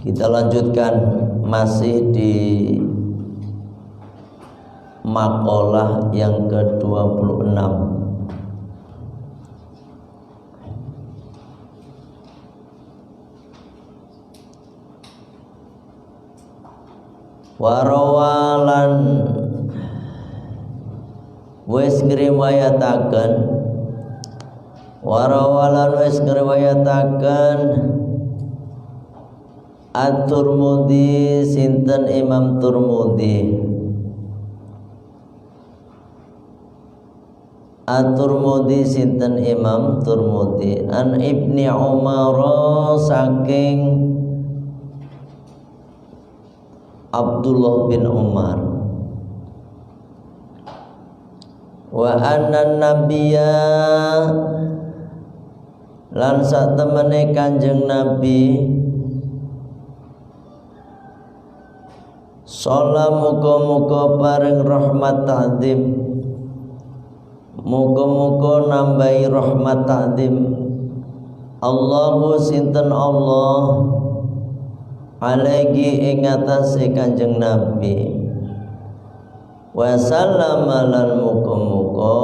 Kita lanjutkan masih di makalah yang ke-26. Warawalan wis ngriwayataken At-Tirmidzi sinten Imam Tirmidzi. At-Tirmidzi sinten Imam Tirmidzi an Ibni Umar saking Abdullah bin Umar wa anna nabiyya lan sak temene Kanjeng Nabi Salam muga-muga paring rahmat ta'zim, muga-muga nambahi rahmat ta'zim Allahu sinten Allah alaihi ing atase Kanjeng Nabi wa sallama lan muga-muga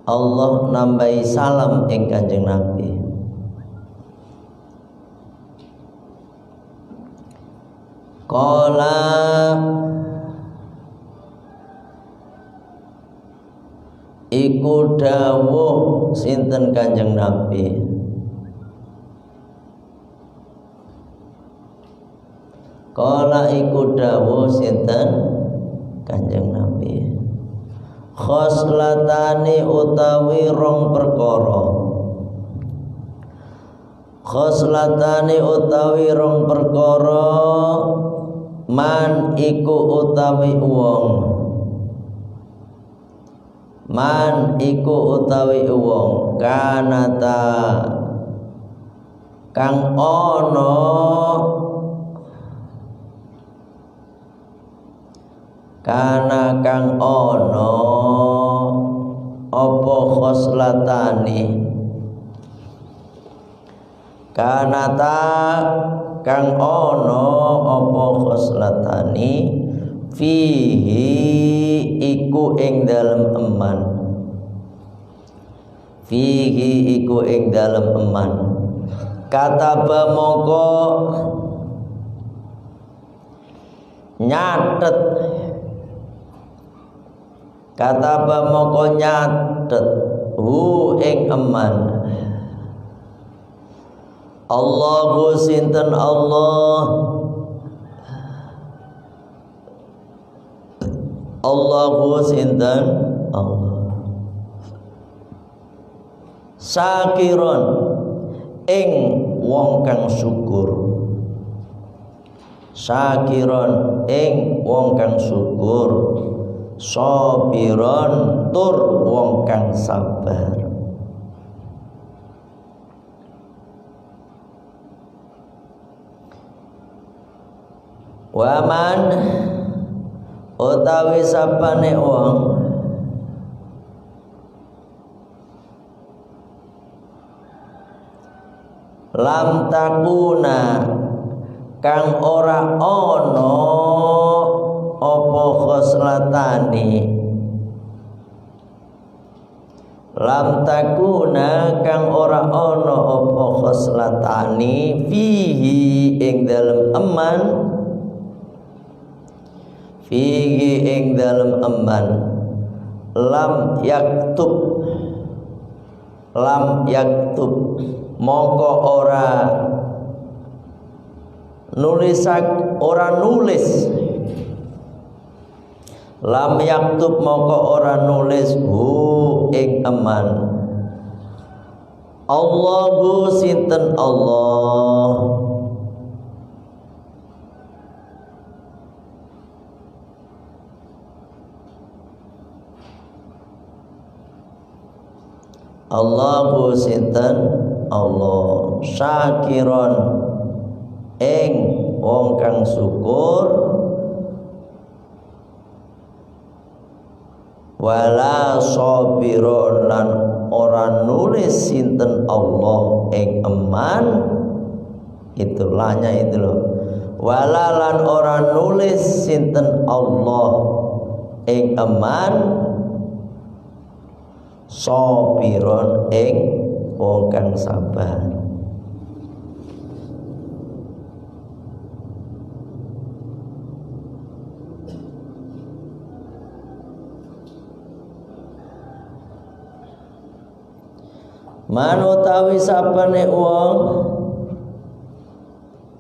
Allah nambahi salam ing Kanjeng Nabi. Qala iku dawuh sinten Kanjeng Nabi. Qala iku dawuh sinten Kanjeng Nabi. Khoslatani utawi rong perkara. Khoslatani utawi rong perkara man iku utawi wong, man iku utawi wong kanata kang ono kana kang ono apa khoslatani kanata kang ono apa khoslatani fihi iku ing dalem eman, fihi iku ing dalem eman kataba mongko nyatet, kataba mongko nyatet hu ing eman Allahu sinten Allah, Allahu sinten Allah sakiron ing wong kang syukur, sakiron ing wong kang syukur, sabiron tur wong kang sabar. Waman utawi sapane wong lam takuna kang ora ono apa khoslatani, lam takuna kang ora ono apa khoslatani fihi ing dalem eman, fihi ing dalem eman lam yaktub, lam yaktub mongko ora nulisak, ora nulis, lam yaktub mongko ora nulis hu ing eman Allahu sinten Allah, Allahu sinten Allah syakiron ing wong kang syukur wala sabiron lan ora nulis sinten Allah ing eman, itu lahnya itu loh. Walalan ora nulis sinten Allah ing eman, sabiron ing wong kang sabar. Man utawi sapane wong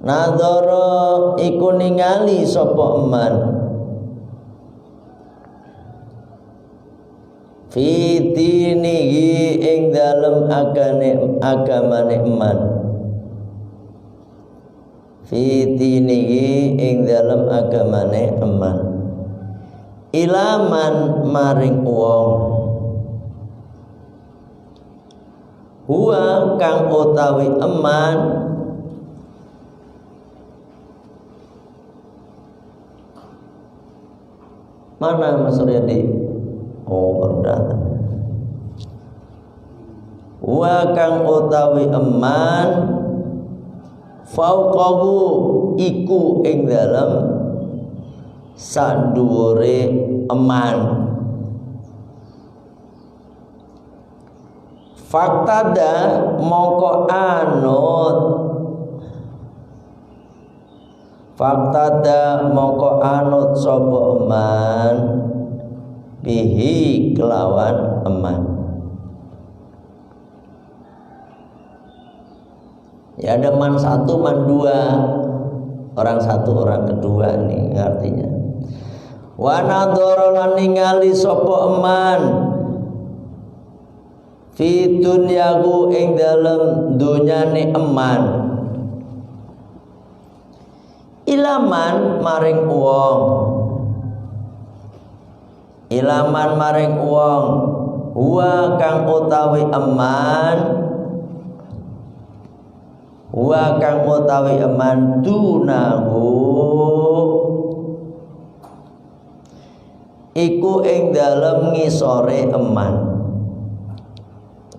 nadara iku ningali sapa eman fi dinihi ing dalem agamane eman, fi dinihi ing dalem agamane eman, ilaman maring wong huwa kang utawi eman mana Mas Suryadi? Oh, baru datang. Huwa kang utawi eman fauqahu iku ing dalem sadhuwure eman. Faktada mongko anut, faktada mongko anut sapa eman bihi kelawan eman. Ya ada man satu, man dua, orang satu, orang kedua nih artinya. Wa nadhara lan ningali sapa eman fi dunyahu ing dalem dunyane eman, ilaman maring wong, ilaman maring wong huwa kang utawi eman, huwa kang utawi eman dunahu iku ing dalem ngisore eman,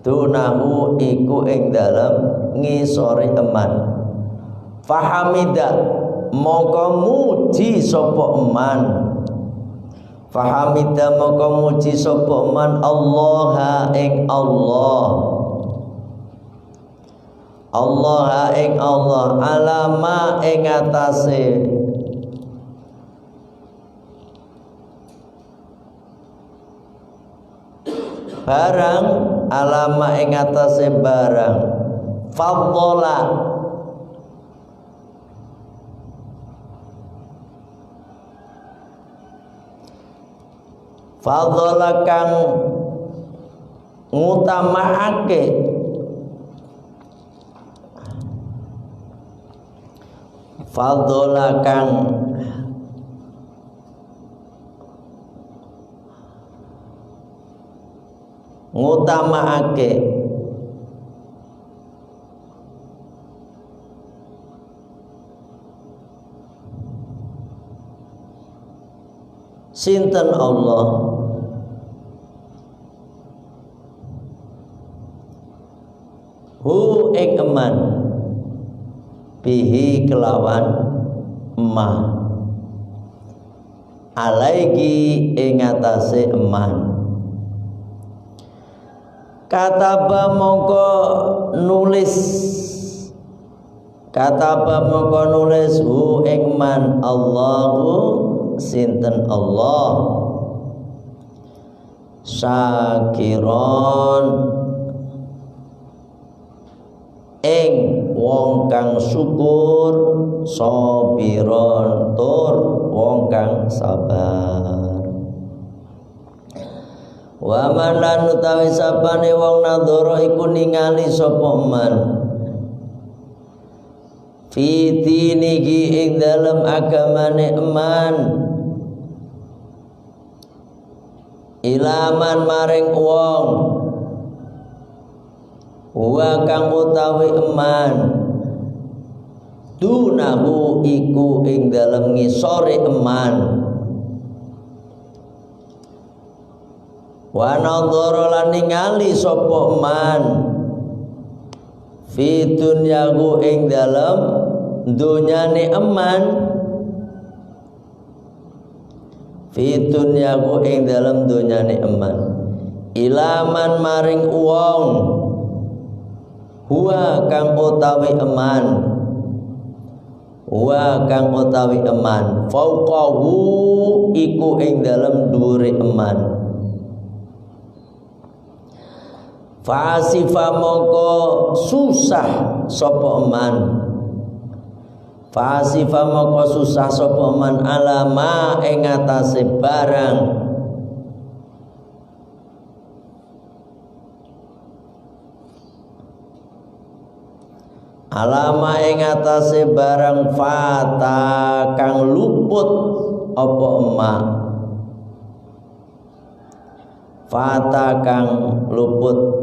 dunahu iku ing dalem ngisore eman. Fahamida mongko muji sapa eman, fahamida mongko muji sapa eman Allah ing Allah, Allah ing Allah alama ing atase barang, alama ing atase barang fadhala fadhala kang ngutamaake, fadhala kang ngutamaake sinten Allah hu ing eman bihi kelawan ma alaiki ing atase eman. Kataba mongko nulis, kataba mongko nulis hu ing man Allahu sinten Allah syakiron ing wong kang syukur, sabiron tur wong kang sabar. Wa man lan utawi sapane wong nadhara iku ningali sapa man fi dinihi ing dalem agamane eman, ilaman maring wong wa kang utawi eman dunahu iku ing dalem ngisore eman Wa nadhara lan ningali sapa man fi dunyahu ing dalem dunyane eman, fi dunyahu ing dalem dunyane eman, ilaman maring wong huwa kang utawi eman, wa kang utawi eman fauqahu iku ing dalem dhuwure eman. Fasifa mongko susah sapa eman, fasifa mongko susah sapa eman alama ing atase barang alama ing atase barang fata kang luput apa emak, fata kang luput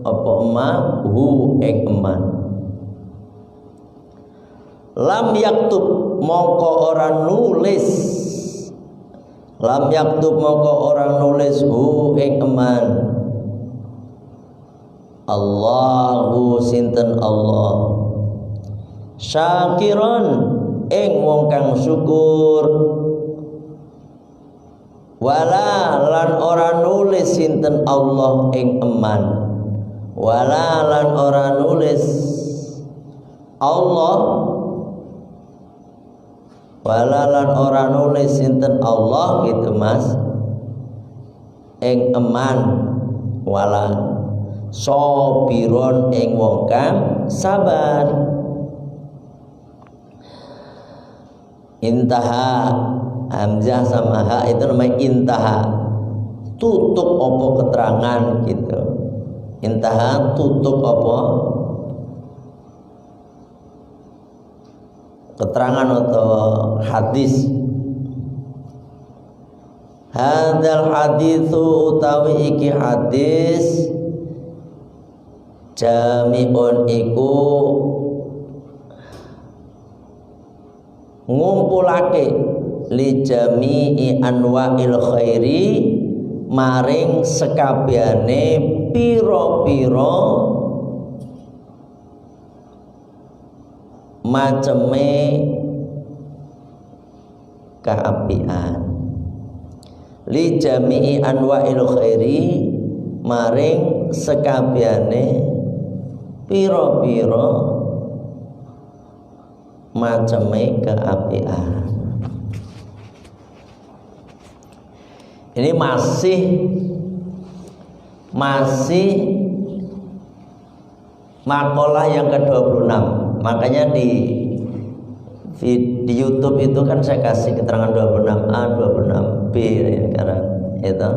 apa emak hu ing eman. Lam yaktub mongko ora nulis, lam yaktub mongko ora nulis hu ing eman Allahu sinten Allah syakiron ing wong kang syukur, wala lan ora nulis sinten Allah ing eman, wala lan ora nulis Allah, wala lan ora nulis sinten Allah gitu Mas ing eman, wala sobiron ing wong kang sabar. Intaha hamzah sama ha itu namanya intaha, tutup opo keterangan gitu. Intaha tutup opo keterangan atau hadis. Hadzal haditsu utawi iki hadis jami'un iku ngumpulake li jami'i anwa'il khairi maring sekabehane pira-pira maceme kaapian, li jami'i anwa'il khairi maring sekabehane pira-pira macame keapian. Ini masih makalah yang ke-26. Makanya di YouTube itu kan saya kasih keterangan 26A, 26B sekarang itu.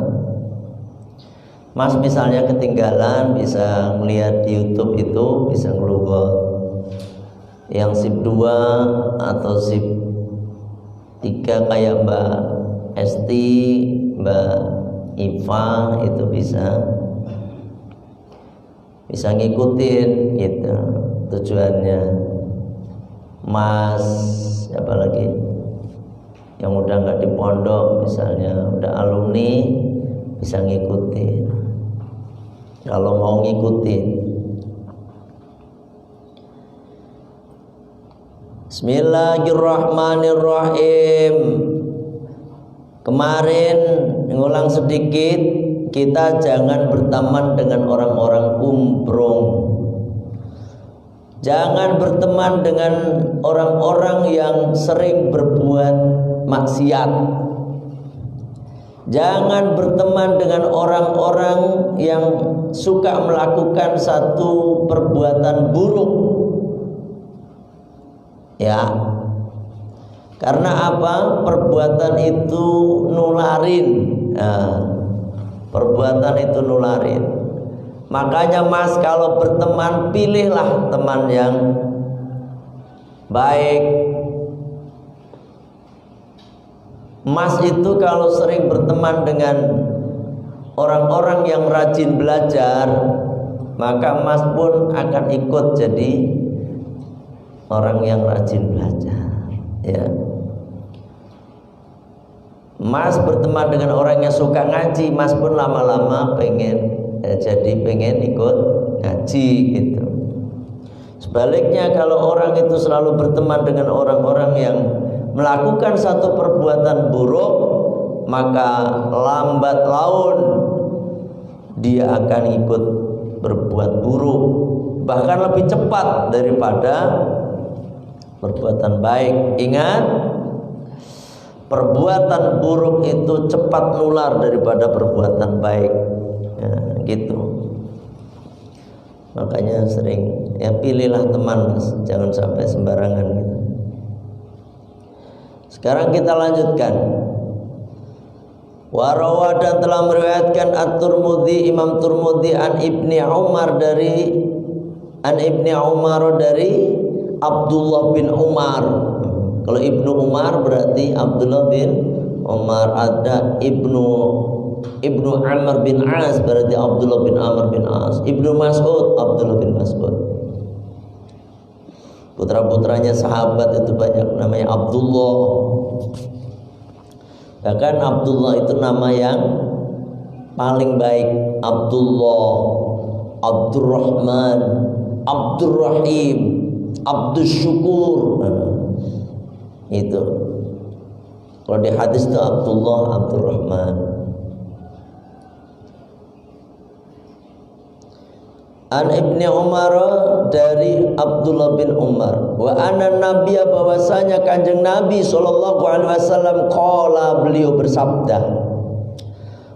Mas misalnya ketinggalan bisa melihat di YouTube itu, bisa ngelugot yang sip 2 atau sip 3 kayak Mbak Esti, Mbak Iva itu bisa ngikutin gitu tujuannya. Mas siapa lagi yang udah nggak di pondok misalnya, udah alumni bisa ngikutin kalau mau ngikutin. Bismillahirrahmanirrahim. Kemarin ngulang sedikit, kita jangan berteman dengan orang-orang kumprung. Jangan berteman dengan orang-orang yang sering berbuat maksiat. Jangan berteman dengan orang-orang yang suka melakukan satu perbuatan buruk. Ya, karena apa? Perbuatan itu nularin. Perbuatan itu nularin. Makanya Mas kalau berteman, pilihlah teman yang baik. Mas itu kalau sering berteman dengan orang-orang yang rajin belajar, maka Mas pun akan ikut jadi orang yang rajin belajar, ya. Mas berteman dengan orang yang suka ngaji, Mas pun lama-lama pengen ikut ngaji gitu. Sebaliknya kalau orang itu selalu berteman dengan orang-orang yang melakukan satu perbuatan buruk, maka lambat laun dia akan ikut berbuat buruk, bahkan lebih cepat daripada perbuatan baik. Ingat, perbuatan buruk itu cepat nular daripada perbuatan baik. Ya, gitu. Makanya sering pilihlah teman, Mas, jangan sampai sembarangan gitu. Sekarang kita lanjutkan. Warawa dan telah meriwayatkan At-Tirmidzi, Imam Tirmidzi an Ibni Umar dari Abdullah bin Umar. Kalau Ibnu Umar berarti Abdullah bin Umar. Ada Ibnu Amr bin As berarti Abdullah bin Amr bin As. Ibnu Mas'ud Abdullah bin Mas'ud. Putra-putranya sahabat itu banyak namanya Abdullah. Bahkan Abdullah itu nama yang paling baik. Abdullah, Abdurrahman, Abdurrahim, Abdussyukur. Itu. Kalau di hadis itu Abdullah, Abdurrahman. An Ibni Umar dari Abdullah bin Umar, wa anna nabiyya, bahwasanya kanjeng Nabi sallallahu alaihi wasallam qala, beliau bersabda,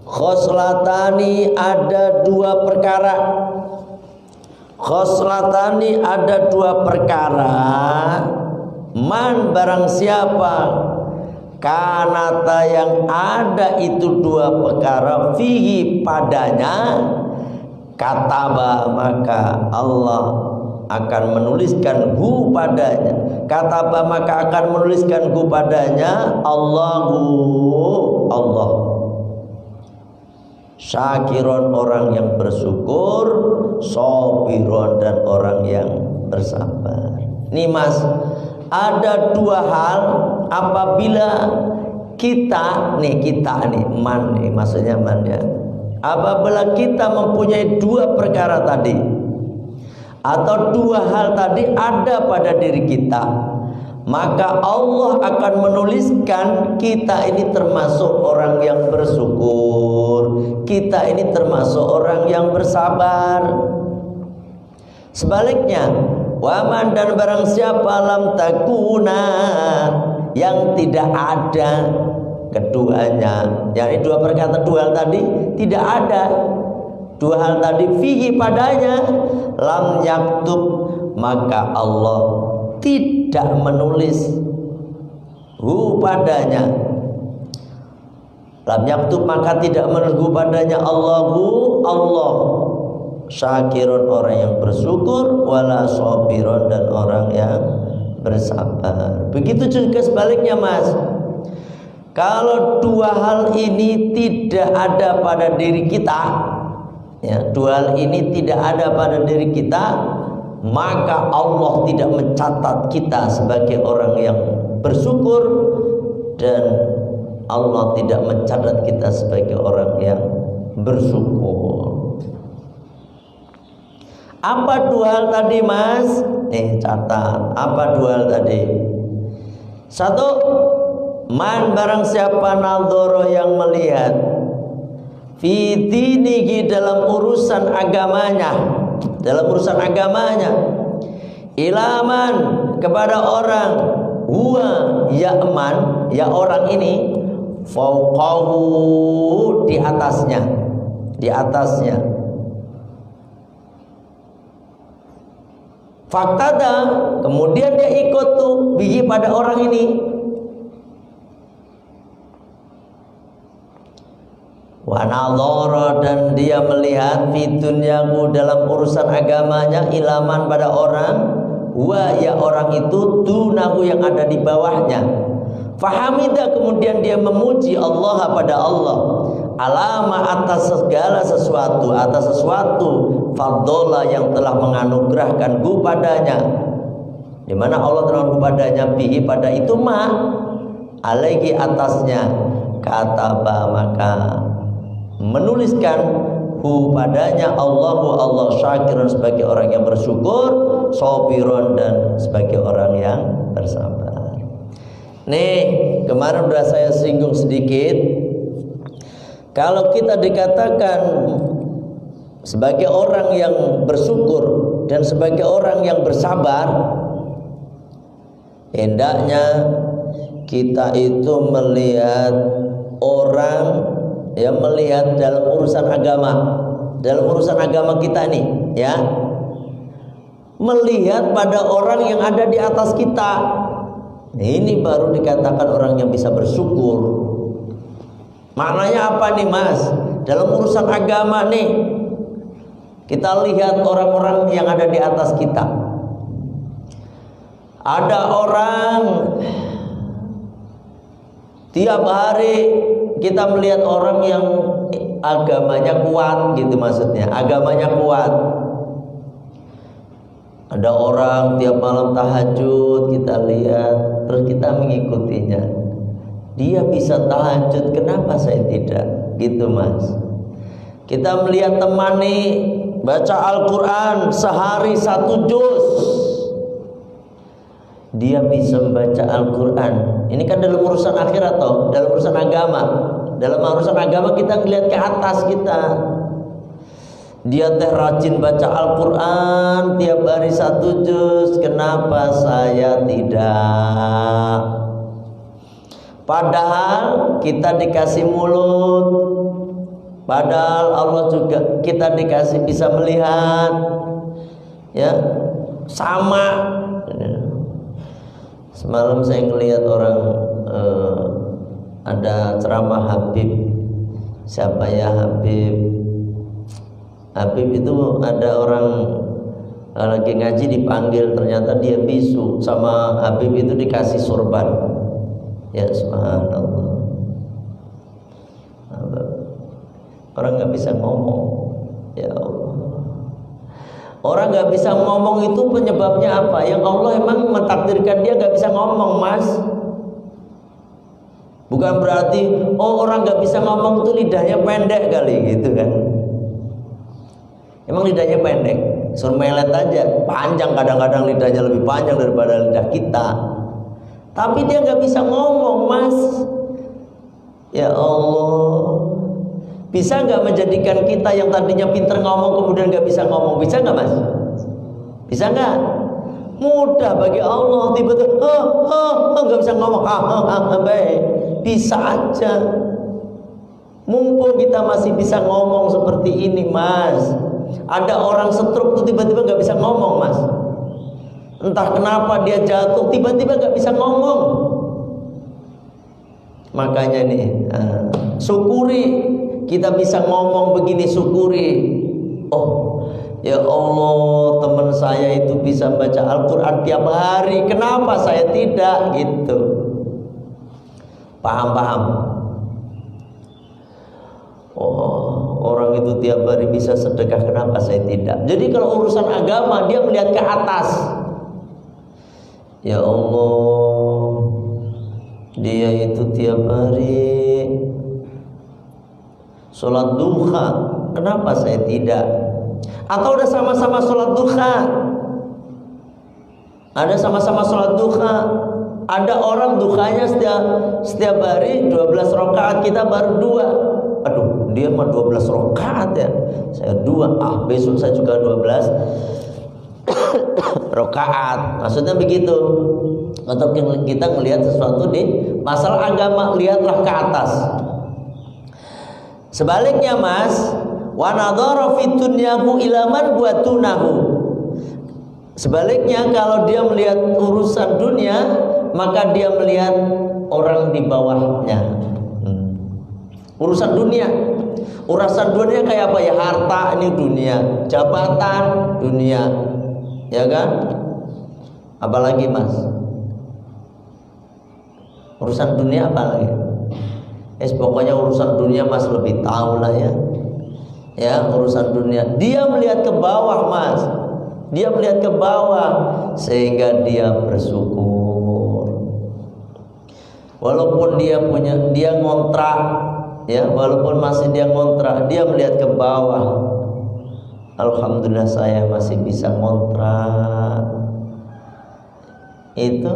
khoslatani, ada dua perkara. Khoslatani, ada dua perkara. Man, barang siapa, kanata, yang ada itu dua perkara, fihi, padanya, kataba, maka Allah akan menuliskan hu padanya. Kataba, maka akan menuliskan hu padanya Allahu, Allah. Syakiron, orang yang bersyukur, sobiron, dan orang yang bersabar. Nih Mas, ada dua hal apabila kita nih man nih, maksudnya man ya. Apabila kita mempunyai dua perkara tadi atau dua hal tadi ada pada diri kita, maka Allah akan menuliskan kita ini termasuk orang yang bersyukur, kita ini termasuk orang yang bersabar. Sebaliknya, waman, dan barang siapa lam takuna, yang tidak ada keduanya, yakni dua perkara, dua hal tadi tidak ada, dua hal tadi fihi, padanya, lam yaktub, maka Allah tidak menulis hu padanya. Lam yaktub, maka tidak menulis hu padanya Allahu, Allah. Syakirun, orang yang bersyukur, wala sobiron, dan orang yang bersabar. Begitu juga sebaliknya Mas. Kalau dua hal ini tidak ada pada diri kita, ya, dua hal ini tidak ada pada diri kita, maka Allah tidak mencatat kita sebagai orang yang bersyukur, dan Allah tidak mencatat kita sebagai orang yang bersyukur. Apa dua hal tadi Mas? Catat. Apa dua hal tadi? Satu, man, barang siapa, nadhara, yang melihat, fi dinihi, dalam urusan agamanya, ilaman, kepada orang, huwa, ya'man, ya orang ini, fauqahu, di atasnya. Faktada, kemudian dia ikut tuh bihi, pada orang ini. Wa nadhara, dan dia melihat fi dunyahu, dalam urusan agamanya, ilaman, pada orang, wa, ya orang itu, dunahu, yang ada di bawahnya. Fahamida, kemudian dia memuji Allah, pada Allah, alama, atas segala sesuatu, atas sesuatu, faddola, yang telah menganugerahkan hu padanya. Di mana Allah telah hu padanya, bihi, pada itu ma, alaihi, atasnya, kataba, maka menuliskan padanya Allah syakirun sebagai orang yang bersyukur, sabiron dan sebagai orang yang bersabar. Nih, kemarin sudah saya singgung sedikit. Kalau kita dikatakan sebagai orang yang bersyukur dan sebagai orang yang bersabar, hendaknya kita itu melihat orang, ya, melihat dalam urusan agama kita nih, ya, melihat pada orang yang ada di atas kita. Ini baru dikatakan orang yang bisa bersyukur. Maknanya apa nih, Mas? Dalam urusan agama nih, kita lihat orang-orang yang ada di atas kita. Ada orang, tiap hari kita melihat orang yang agamanya kuat gitu, maksudnya agamanya kuat. Ada orang tiap malam tahajud, kita lihat, terus kita mengikutinya. Dia bisa tahajud, kenapa saya tidak? Gitu, Mas. Kita melihat teman nih baca Al-Quran sehari 1 juz, dia bisa membaca Al-Quran. Ini kan dalam urusan akhirat atau dalam urusan agama. Dalam urusan agama kita melihat ke atas kita. Dia teh rajin baca Al-Quran tiap hari 1 juz, kenapa saya tidak? Padahal kita dikasih mulut, padahal Allah juga kita dikasih bisa melihat, ya, sama. Semalam saya ngelihat orang, ada ceramah Habib. Siapa ya Habib? Habib itu ada orang lagi ngaji dipanggil, ternyata dia bisu, sama Habib itu dikasih sorban. Ya subhanallah. Orang nggak bisa ngomong, ya Allah. Orang nggak bisa ngomong itu penyebabnya apa? Yang Allah emang mentakdirkan dia nggak bisa ngomong, Mas. Bukan berarti orang nggak bisa ngomong itu lidahnya pendek kali gitu kan? Emang lidahnya pendek, suruh melet aja, panjang, kadang-kadang lidahnya lebih panjang daripada lidah kita. Tapi dia nggak bisa ngomong, Mas. Ya Allah, bisa nggak menjadikan kita yang tadinya pinter ngomong kemudian nggak bisa ngomong? Bisa nggak, Mas? Bisa nggak? Mudah bagi Allah. Tiba-tiba nggak bisa ngomong, baik, bisa aja. Mumpung kita masih bisa ngomong seperti ini, Mas. Ada orang stroke tuh tiba-tiba nggak bisa ngomong, Mas. Entah kenapa dia jatuh tiba-tiba nggak bisa ngomong. Makanya nih, syukuri kita bisa ngomong begini, syukuri. Oh, ya Allah, teman saya itu bisa baca Al-Quran tiap hari, kenapa saya tidak? Gitu. Paham? Oh, orang itu tiap hari bisa sedekah, kenapa saya tidak? Jadi kalau urusan agama dia melihat ke atas. Ya Allah, dia itu tiap hari sholat duha, kenapa saya tidak? Atau udah sama-sama sholat duha, ada sama-sama sholat duha. Ada orang duhanya setiap hari 12 rakaat, kita baru 2. Aduh, dia mah 12 rakaat ya, saya 2. Besok saya juga 12 rakaat. Maksudnya begitu. Untuk kita melihat sesuatu di masalah agama, lihatlah ke atas. Sebaliknya, Mas, wa nadhara fi dunyahu ila man buatunahu. Sebaliknya, kalau dia melihat urusan dunia, maka dia melihat orang di bawahnya. Urusan dunia kayak apa ya? Harta ini dunia, jabatan dunia, ya kan? Apalagi, Mas? Urusan dunia apa lagi? Pokoknya urusan dunia Mas lebih tahu lah ya. Ya, urusan dunia. Dia melihat ke bawah, Mas. Dia melihat ke bawah sehingga dia bersyukur. Walaupun dia ngontrak, ya, walaupun masih dia ngontrak, dia melihat ke bawah. Alhamdulillah saya masih bisa ngontrak. Itu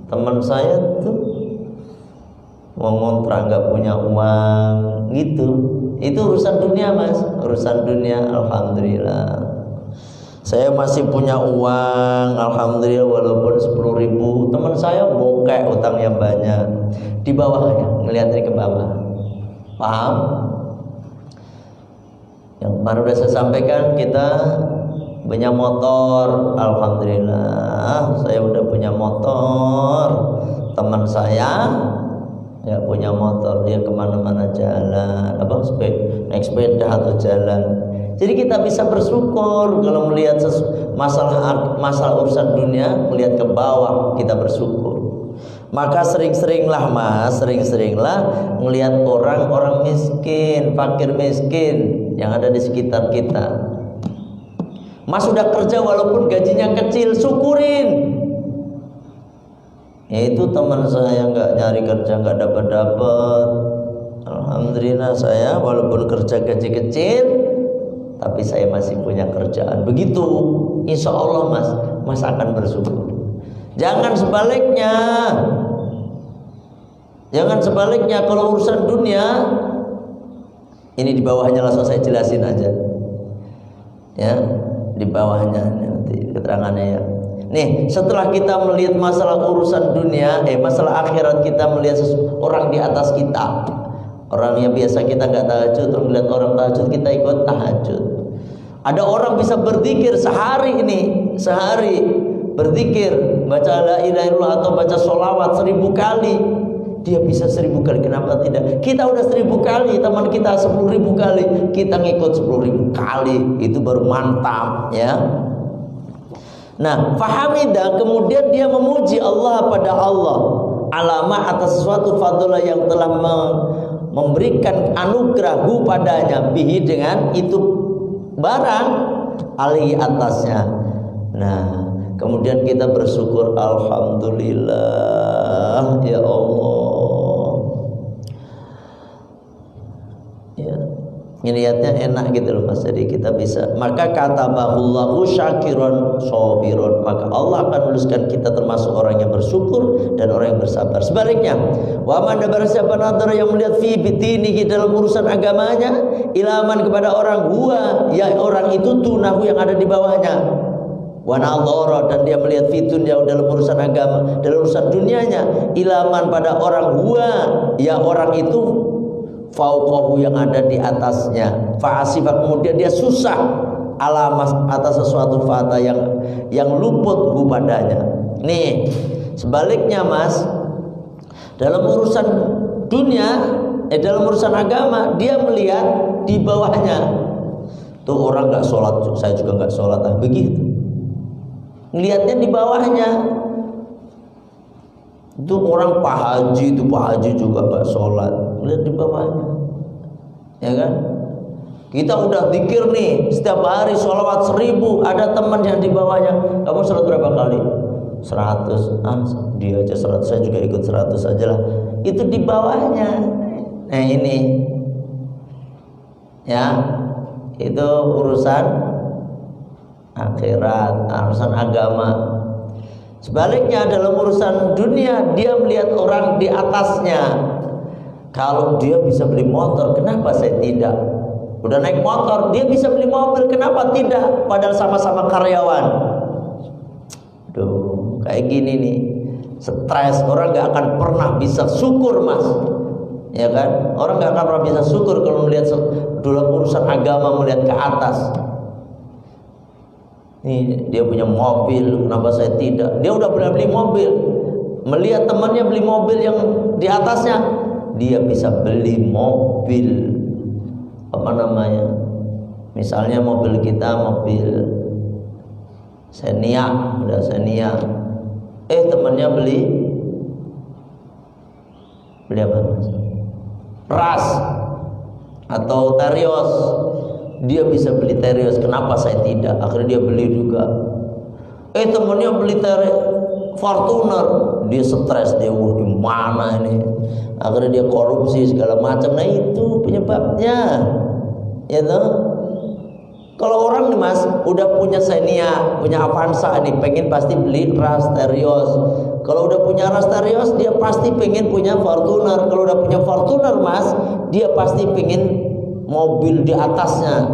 teman saya tuh mau ngontrak nggak punya uang, gitu. Itu urusan dunia, Mas, urusan dunia. Alhamdulillah saya masih punya uang, alhamdulillah, walaupun 10.000. Teman saya bokeh, utangnya banyak. Di bawahnya, ngeliatnya ke bawah. Paham? Yang baru sudah saya sampaikan, kita punya motor, alhamdulillah. Saya udah punya motor. Teman saya nggak punya motor, dia kemana-mana jalan, naik sepeda atau jalan. Jadi kita bisa bersyukur kalau melihat masalah urusan dunia, melihat ke bawah, kita bersyukur. Maka sering-seringlah, Mas, melihat orang miskin, fakir miskin yang ada di sekitar kita. Mas sudah kerja walaupun gajinya kecil, syukurin. Yaitu teman saya nggak nyari kerja, nggak dapat. Alhamdulillah saya walaupun kerja gaji kecil, tapi saya masih punya kerjaan. Begitu, insya Allah Mas akan bersyukur. Jangan sebaliknya. Kalau urusan dunia, ini di bawahnya langsung saya jelasin aja, ya, di bawahnya nanti keterangannya, ya. Nih, setelah kita melihat masalah urusan dunia, masalah akhirat, kita melihat orang di atas kita. Orang yang biasa kita nggak tahajud, terus melihat orang tahajud, kita ikut tahajud. Ada orang bisa berzikir sehari berzikir, baca la ilaha illallah atau baca sholawat 1000 kali. Dia bisa 1000 kali, kenapa tidak? Kita udah 1000 kali, teman kita 10.000 kali, kita ngikut 10.000 kali, itu baru mantap, ya. Nah, fahamidah, kemudian dia memuji Allah pada Allah, alamah atas sesuatu fadilah yang telah memberikan anugerah padanya, bihi dengan itu barang, alaihi atasnya. Nah, kemudian kita bersyukur, alhamdulillah, ya Allah, ya, niatnya enak gitu loh, Mas. Jadi kita bisa, maka kata bahullahu syakiron sobiron, maka Allah akan menuliskan kita termasuk orang yang bersyukur dan orang yang bersabar. Sebaliknya, wa man dabara siapa nadara yang melihat fi bitinihi dalam urusan agamanya, ilaman kepada orang huwa, ya orang itu tunahu yang ada di bawahnya, wa nadara, dan dia melihat fitun dia dalam urusan agama, dalam urusan dunianya, ilaman pada orang huwa, ya orang itu fauqahu yang ada di atasnya, fa'asifa, kemudian dia susah alamas atas sesuatu fata yang luput padanya. Nih, sebaliknya, Mas, dalam urusan dunia, dalam urusan agama, dia melihat di bawahnya. Tuh orang nggak sholat, saya juga nggak sholat, begitu. Ngelihatnya di bawahnya. Itu orang Pak Haji juga nggak sholat, lihat di bawahnya, ya kan? Kita udah zikir nih setiap hari sholawat 1000, ada teman yang di bawahnya, kamu sholat berapa kali? 100. Dia aja 100, saya juga ikut 100 aja lah. Itu di bawahnya. Nah ini, ya, itu urusan akhirat, urusan agama. Sebaliknya dalam urusan dunia, dia melihat orang di atasnya. Kalau dia bisa beli motor, kenapa saya tidak? Udah naik motor, dia bisa beli mobil, kenapa tidak? Padahal sama-sama karyawan. Duh, kayak gini nih, stres, orang gak akan pernah bisa syukur, Mas, ya kan? Orang gak akan pernah bisa syukur kalau melihat dalam urusan agama, melihat ke atas. Nih, dia punya mobil, kenapa saya tidak? Dia udah pernah beli mobil, melihat temannya beli mobil yang di atasnya, dia bisa beli mobil, apa namanya? Misalnya mobil kita, mobil Xenia, udah Xenia. Temannya beli apa? Ras atau Terios. Dia bisa beli Terios, kenapa saya tidak? Akhirnya dia beli juga. Temennya beli Fortuner, dia stres, dia gimana ini, akhirnya dia korupsi segala macam. Nah itu penyebabnya, ya toh. Kalau orang nih mas, udah punya Xenia, punya Avanza nih, pengen pasti beli Rasterios. Kalau udah punya Rasterios, dia pasti pengen punya Fortuner. Kalau udah punya Fortuner mas, dia pasti pengen mobil di atasnya.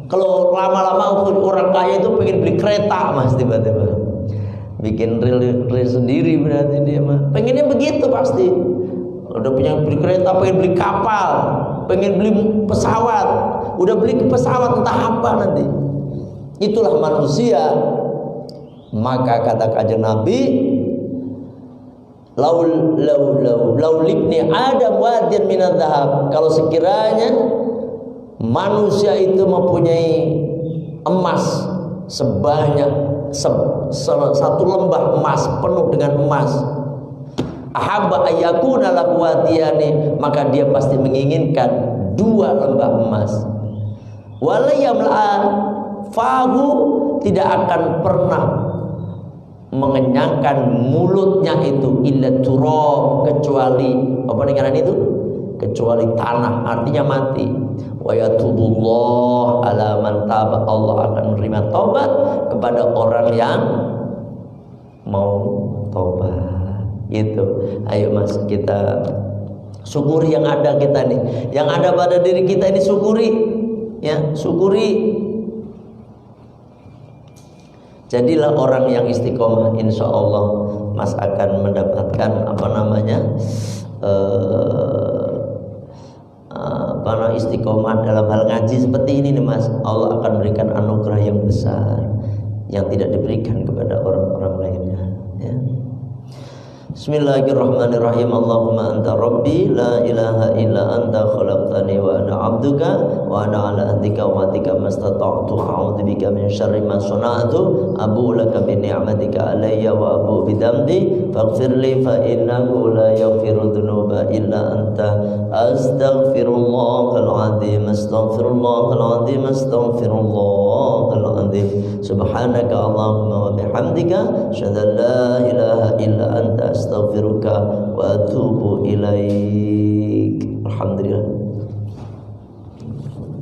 Kalau lama-lama orang kaya itu pengen beli kereta mas, tiba-tiba bikin rel sendiri, berarti dia mah pengennya begitu pasti. Udah punya beli kereta, pengen beli kapal, pengen beli pesawat. Udah beli pesawat entah apa nanti. Itulah manusia. Maka kata kanjeng Nabi, lau libni Adam wadiyan minadz dzahab. Kalau sekiranya manusia itu mempunyai emas sebanyak satu lembah emas penuh dengan emas, ahabba ayyakuna lahu wadiyani, maka dia pasti menginginkan 2 lembah emas. Wala yamla'a fahu, tidak akan pernah mengenyangkan mulutnya itu illa turab, kecuali apa dengan itu? Kecuali tanah, artinya mati. Wa yatubullah ala man taba, Allah akan menerima taubat kepada orang yang mau taubat. Itu. Ayo mas, kita syukuri yang ada kita nih, yang ada pada diri kita ini, syukuri ya, syukuri. Jadilah orang yang istiqomah, insya Allah mas akan mendapatkan apa namanya istiqomah dalam hal ngaji seperti ini nih mas. Allah akan berikan anugerah yang besar yang tidak diberikan kepada orang-orang lainnya ya. Bismillahirrahmanirrahim. Allahumma anta rabbi la ilaha illa anta khalaqtani wa ana abduka wa ana ala ahdika wa ahdika mastata'tu a'udzu bika min syarri ma sana'tu abu laka bi ni'matika alayya wa abu bi dhanbi faghfir li fa innahu la yaghfiru dhunuba illa anta astaghfirullahal azim astaghfirullahal azim astaghfirullahal azim subhanaka allahumma wa bihamdika asyhadu an la ilaha illa anta astaghfiruka wa atubu ilaik. Alhamdulillah.